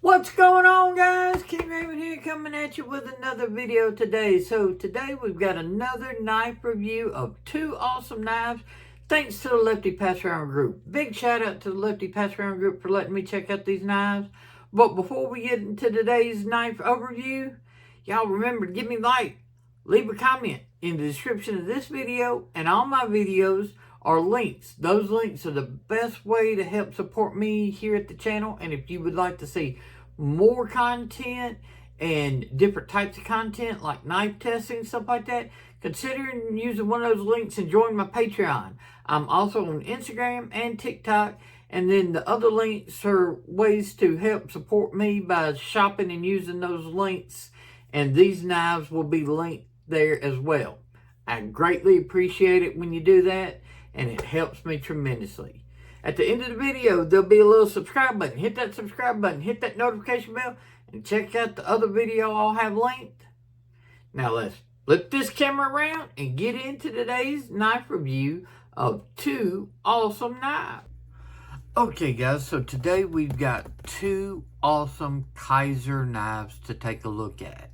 What's going on, guys? King Raymond here, coming at you with another video today. So today we've got another knife review of two awesome knives thanks to the Lefty Pass Around group. Big shout out to the Lefty Pass Around group for letting me check out these knives. But before we get into today's knife overview, y'all remember to give me a like, leave a comment in the description of this video, and all my videos are links. Those links are the best way to help support me here at the channel. And if you would like to see more content and different types of content like knife testing, stuff like that, consider using one of those links and join my Patreon. I'm also on Instagram and TikTok. And then the other links are ways to help support me by shopping and using those links. And these knives will be linked there as well. I greatly appreciate it when you do that, and it helps me tremendously. At the end of the video, there'll be a little subscribe button. Hit that subscribe button, hit that notification bell, and check out the other video I'll have linked. Now let's flip this camera around and get into today's knife review of two awesome knives. Okay guys, so today we've got two awesome Kizer knives to take a look at.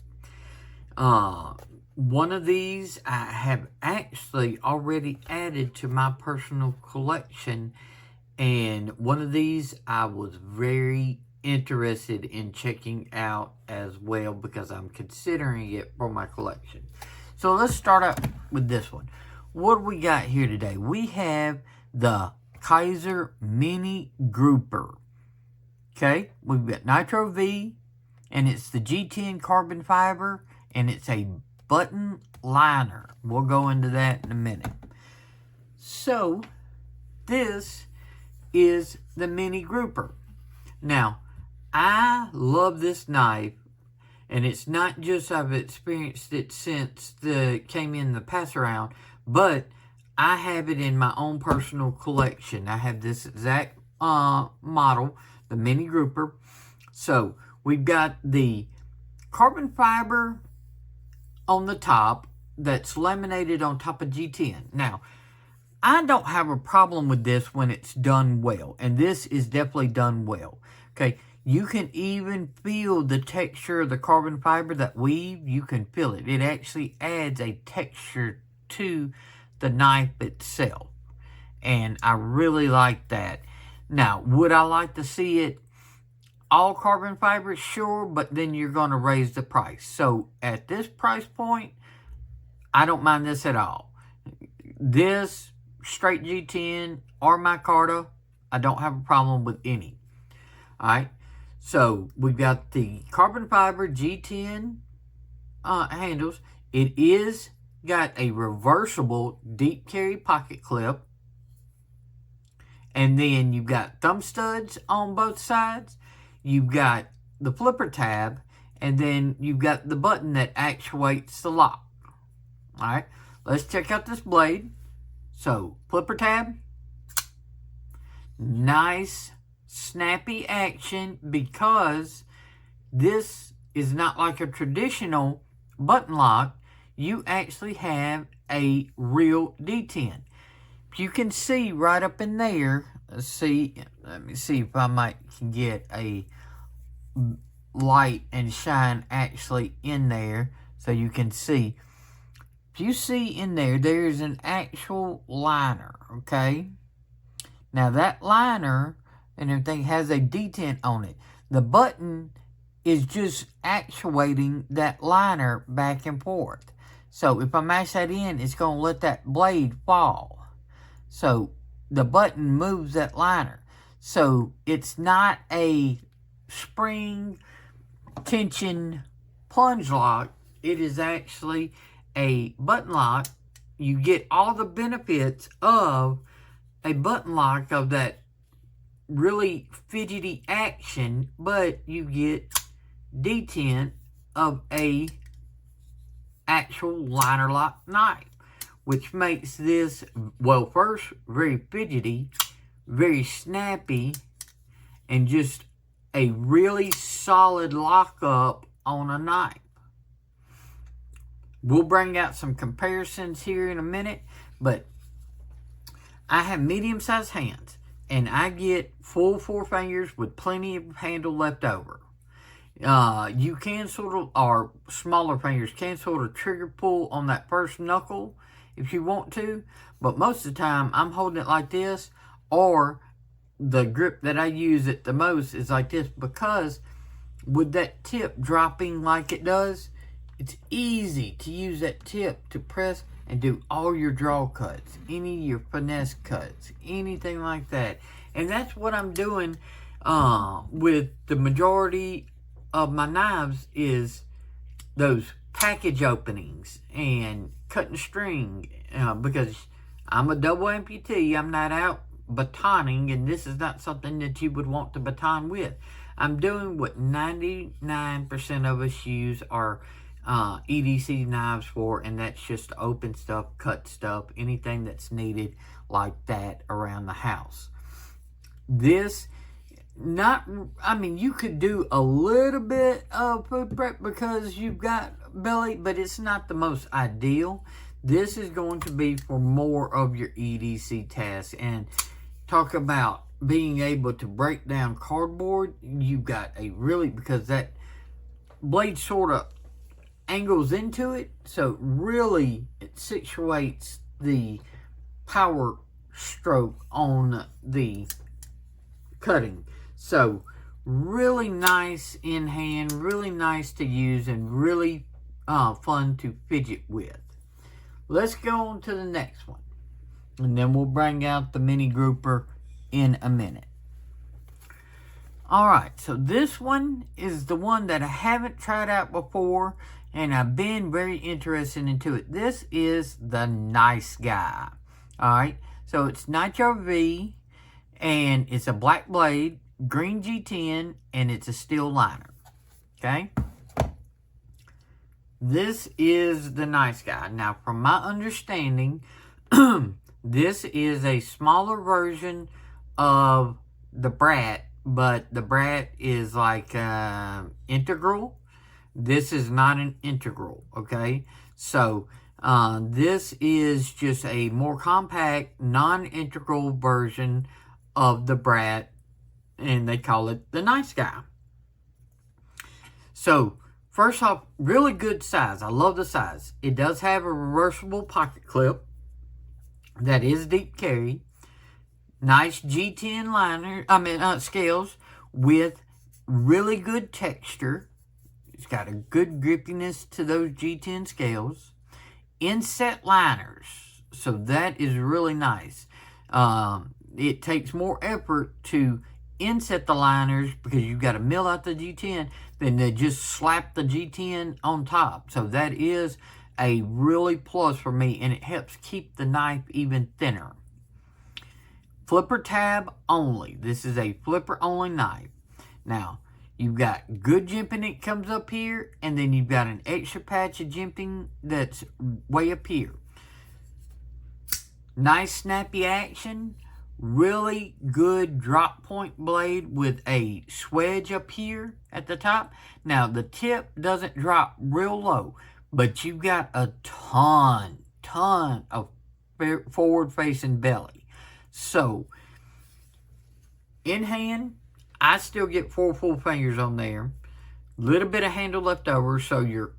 One of these I have actually already added to my personal collection, and one of these I was very interested in checking out as well because I'm considering it for my collection. So let's start out with this one. What do we got here today? We have the Kizer Mini Grouper. Okay, we've got Nitro V, and it's the G10 carbon fiber, and it's a button liner. We'll go into that in a minute. So, this is the Mini Grouper. Now, I love this knife, and it's not just I've experienced it since it came in the pass around, but I have it in my own personal collection. I have this exact model, the Mini Grouper. So, we've got the carbon fiber on the top that's laminated on top of G10. Now, I don't have a problem with this when it's done well, and this is definitely done well. Okay, you can even feel the texture of the carbon fiber, that weave. You can feel it. It actually adds a texture to the knife itself, and I really like that. Now, would I like to see it all carbon fiber? Sure, but then you're going to raise the price. So at this price point, I don't mind this at all. This straight G10 or micarta, I don't have a problem with any. Alright, so we've got the carbon fiber G10 handles. It is got a reversible deep carry pocket clip. And then you've got thumb studs on both sides. You've got the flipper tab, and then you've got the button that actuates the lock. Alright, let's check out this blade. So, flipper tab. Nice, snappy action, because this is not like a traditional button lock. You actually have a real D10. You can see right up in there. Let's see. Let me see if I might get a light and shine actually in there so you can see. If you see in there, there's an actual liner, okay? Now that liner and everything has a D10 on it. The button is just actuating that liner back and forth. So if I mash that in, it's going to let that blade fall. So the button moves that liner. So it's not a spring tension plunge lock. It is actually a button lock. You get all the benefits of a button lock, of that really fidgety action, but you get D10 of a actual liner lock knife, which makes this, well, first, very fidgety, very snappy, and just a really solid lockup on a knife. We'll bring out some comparisons here in a minute, but I have medium-sized hands, and I get full 4 fingers with plenty of handle left over. You can sort of, or smaller fingers can sort of trigger pull on that first knuckle if you want to. But most of the time, I'm holding it like this, or the grip that I use it the most is like this, because with that tip dropping like it does, it's easy to use that tip to press and do all your draw cuts, any of your finesse cuts, anything like that. And that's what I'm doing with the majority of my knives, is those package openings and cutting string, because I'm a double amputee. I'm not out batoning, and this is not something that you would want to baton with. I'm doing what 99% of us use our EDC knives for, and that's just open stuff, cut stuff, anything that's needed like that around the house. This, I mean, you could do a little bit of food prep because you've got belly, but it's not the most ideal. This is going to be for more of your EDC tasks. And talk about being able to break down cardboard, you've got a really, because that blade sort of angles into it, so really it situates the power stroke on the cutting. So really nice in hand, really nice to use, and really fun to fidget with. Let's go on to the next one, and then we'll bring out the mini grouper in a minute. Alright, so this one is the one that I haven't tried out before, and I've been very interested into it. This is the Nice Guy. Alright, so it's Nitro V, and it's a black blade, green G10, and it's a steel liner. Okay? This is the Nice Guy. Now, from my understanding, this is a smaller version of the Brat, but the Brat is like integral. This is not an integral, okay? So, this is just a more compact, non-integral version of the Brat, and they call it the Nice Guy. So, first off, really good size. I love the size. It does have a reversible pocket clip that is deep carry. Nice G10 liner, scales with really good texture. It's got a good grippiness to those G10 scales. Inset liners, so that is really nice. It takes more effort to inset the liners because you've got to mill out the G10 than to just slap the G10 on top. So that is a really plus for me, and it helps keep the knife even thinner. Flipper tab only. This is a flipper only knife. Now, you've got good jimping that comes up here, and then you've got an extra patch of jimping that's way up here. Nice snappy action. Really good drop point blade with a swedge up here at the top. Now, the tip doesn't drop real low, but you've got a ton of forward-facing belly. So, in hand, I still get 4 full fingers on there. Little bit of handle left over, so your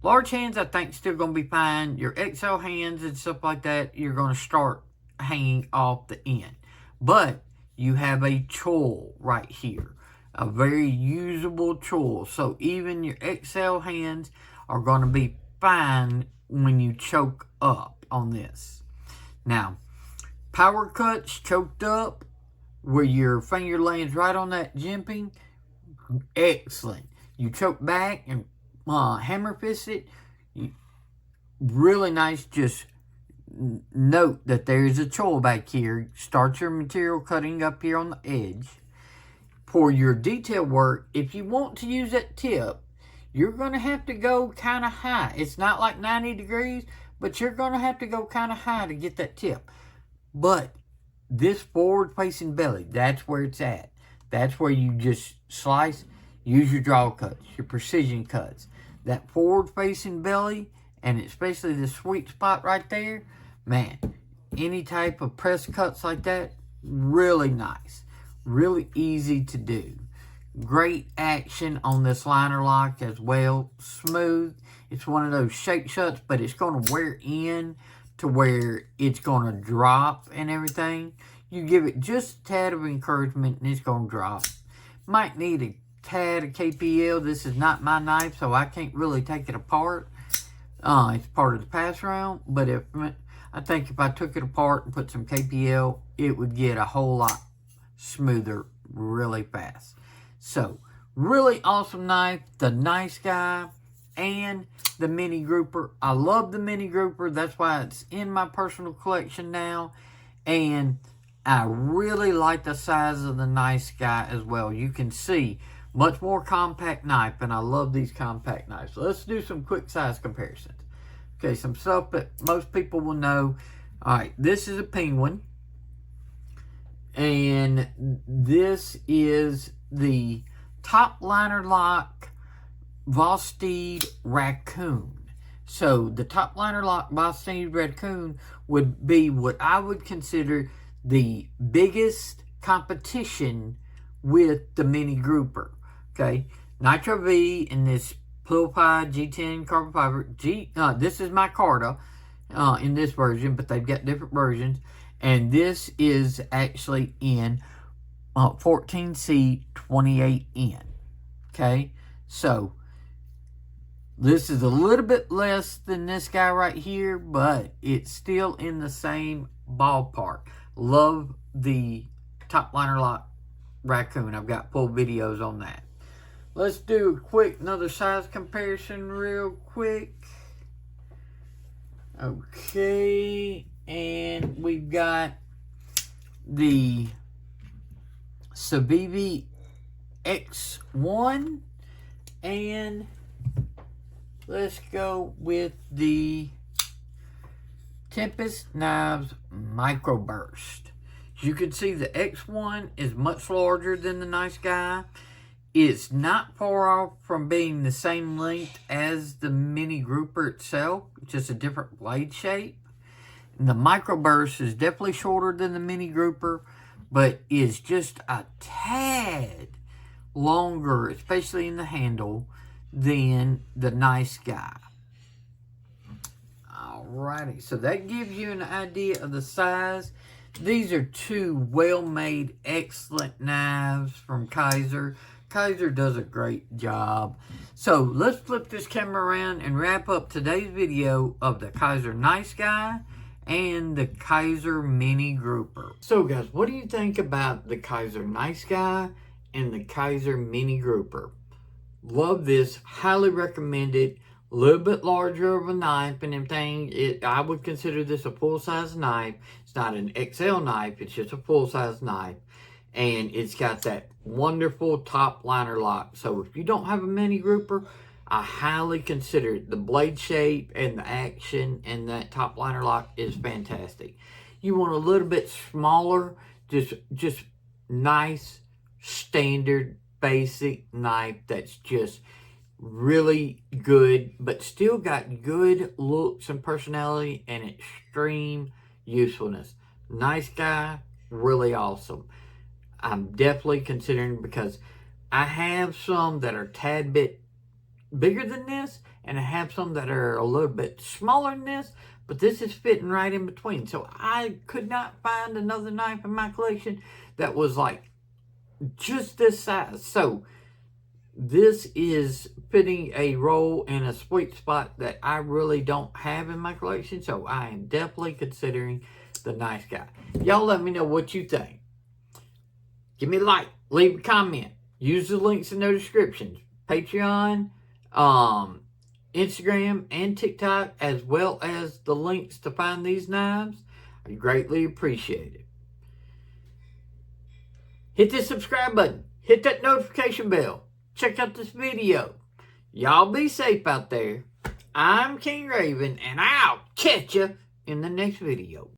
large hands, I think, still going to be fine. Your XL hands and stuff like that, you're going to start hanging off the end. But you have a choil right here. A very usable choil. So even your XL hands are going to be fine when you choke up on this. Now, power cuts choked up where your finger lands right on that jimping, excellent. You choke back and hammer fist it, really nice. Just note that there is a choil back here. Start your material cutting up here on the edge. For your detail work, if you want to use that tip, you're going to have to go kind of high. It's not like 90 degrees, but you're going to have to go kind of high to get that tip. But this forward-facing belly, that's where it's at. That's where you just slice, use your draw cuts, your precision cuts. That forward-facing belly, and especially the sweet spot right there, man, any type of press cuts like that, really nice. Really easy to do. Great action on this liner lock as well. Smooth. It's one of those shake shuts, but it's going to wear in to where it's going to drop and everything. You give it just a tad of encouragement and it's going to drop. Might need a tad of KPL. This is not my knife, so I can't really take it apart. It's part of the pass round, but I think if I took it apart and put some KPL, it would get a whole lot smoother really fast. So, really awesome knife. The Nice Guy and the Mini Grouper. I love the Mini Grouper. That's why it's in my personal collection now. And I really like the size of the Nice Guy as well. You can see much more compact knife, and I love these compact knives. So let's do some quick size comparisons. Okay, some stuff that most people will know. All right, this is a Penguin. And this is the top liner lock Vosteed Raccoon. So the top liner lock Vosteed Raccoon would be what I would consider the biggest competition with the Mini Grouper. Okay, Nitro V in this Pluralpie G10 carbon fiber. This is micarta in this version, but they've got different versions. And this is actually in 14C 28N. Okay, so this is a little bit less than this guy right here, but it's still in the same ballpark. Love the top liner lock Raccoon. I've got full videos on that. Let's do a quick another size comparison real quick. Okay, and we've got the Civivi X1, and let's go with the Tempest Knives Microburst. As you can see, the X1 is much larger than the Nice Guy. It's not far off from being the same length as the Mini Grouper itself, just a different blade shape. And the Microburst is definitely shorter than the Mini Grouper, but is just a tad longer, especially in the handle, than the Nice Guy. Alrighty, so that gives you an idea of the size. These are two well-made, excellent knives from Kizer. Kizer does a great job. So let's flip this camera around and wrap up today's video of the Kizer Nice Guy and the Kizer Mini Grouper. So guys, what do you think about the Kizer Nice Guy and the Kizer Mini Grouper? Love this, highly recommend it. A little bit larger of a knife and everything. I would consider this a full-size knife. It's not an XL knife, it's just a full-size knife. And it's got that wonderful top liner lock. So if you don't have a Mini Grouper, I highly consider it. The blade shape and the action and that top liner lock is fantastic. You want a little bit smaller, just nice, standard, basic knife that's just really good, but still got good looks and personality and extreme usefulness. Nice Guy, really awesome. I'm definitely considering, because I have some that are a tad bit bigger than this, and I have some that are a little bit smaller than this, but this is fitting right in between. So I could not find another knife in my collection that was like just this size. So this is fitting a role in a sweet spot that I really don't have in my collection. So I am definitely considering the Nice Guy. Y'all let me know what you think. Give me a like, leave a comment, use the links in the descriptions. Patreon, Instagram, and TikTok, as well as the links to find these knives. I greatly appreciate it. Hit the subscribe button. Hit that notification bell. Check out this video. Y'all be safe out there. I'm King Raven, and I'll catch you in the next video.